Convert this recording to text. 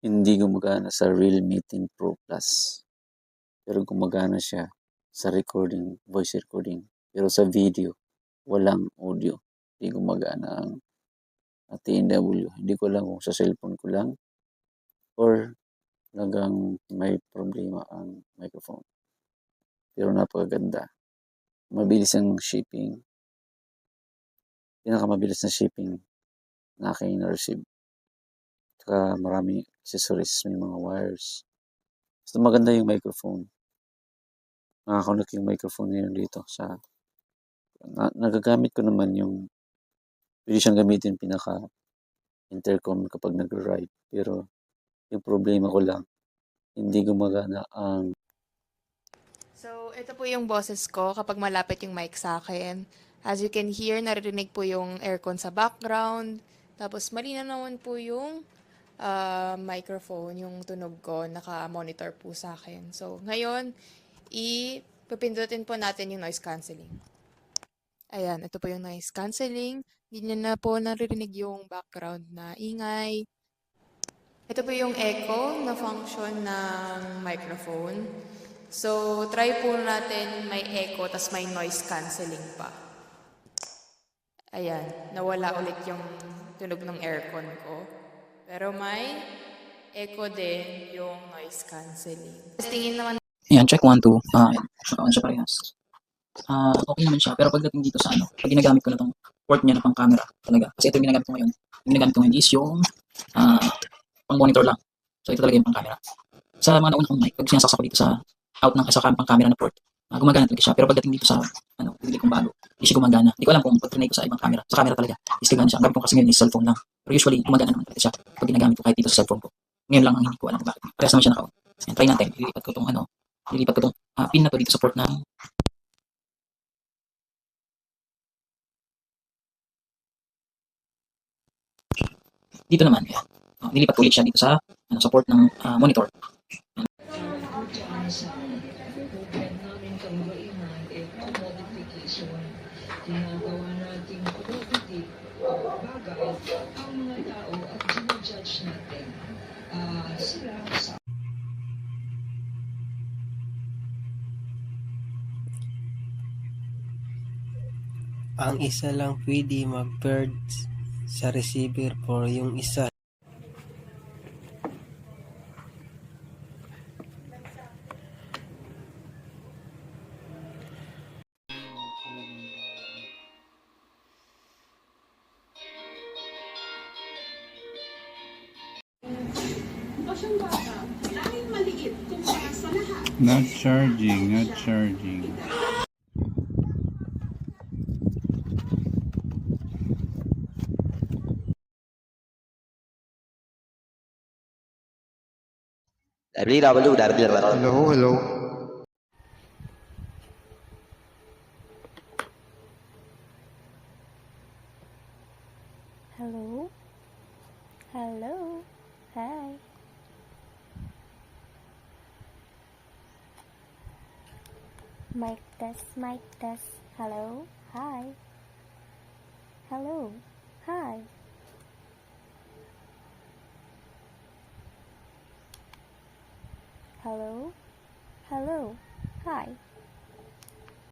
hindi gumagana sa Realme 10 Pro Plus. Pero gumagana siya sa recording, voice recording. Pero sa video, walang audio. Hindi gumagana ang TNW. Hindi ko alam kung sa cellphone ko lang or talagang may problema ang microphone. Pero napakaganda. Mabilis ang shipping. Pinakamabilis na shipping na aking na-receive. Saka maraming accessories, may mga wires. Basta maganda yung microphone. Nakakonect yung microphone ngayon dito sa nagagamit ko naman yung pwede siyang gamitin pinaka intercom kapag nag-ride. Pero yung problema ko lang, hindi gumagana ang So, ito po yung boses ko kapag malapit yung mic sa akin. As you can hear, naririnig po yung aircon sa background. Tapos, malinaw naman po yung microphone, yung tunog ko, naka-monitor po sa akin. So, ngayon, ipipindutin po natin yung noise cancelling. Ayan, ito po yung noise cancelling. Hindi nyo na po naririnig yung background na ingay. Ito po yung echo na function ng microphone. So, try po natin may echo tas may noise cancelling pa. Ayan, nawala ulit yung tunog ng aircon ko. Pero may echo din yung noise cancelling. Tingin naman. Ayan, check 1, 2. On siya parehas. Okay naman siya. Pero pagdating dito sa pag ginagamit ko na tong port niya na pang camera talaga. Kasi ito yung ginagamit ko ngayon. Yung ginagamit ko ngayon is yung pang monitor lang. So ito talaga yung pang camera. Sa mga nauna kong mic, pag sinasaksak ko dito sa pang camera na port, gumagana talaga siya. Pero pagdating dito sa bibili kong bago, hindi siya gumagana. Hindi ko alam kung pag-trinay ko sa ibang camera. Sa camera talaga, is gumagana siya. Ang gamit ko kasi ngayon is cellphone lang. Pero usually, gumagana naman talaga siya pag ginagamit ko kahit dito sa cellphone ko. Ngayon lang ang hindi ko alam kung bakit. Parehas naman siya naka-on. Ayan, try natin. Lilipat ko tong pin na to dito sa port ng dito naman. Ayan. Nilipat ko ulit siya dito sa support ng monitor. Ginagawa nating positive bagay ang mga tao at ginajudge natin sila sa ang isa lang pwede mag-paired sa receiver for yung isa. Not charging. Hello. Hello. Hi. Mic test. Hello. Hi. Hello. Hi. Hello. Hi.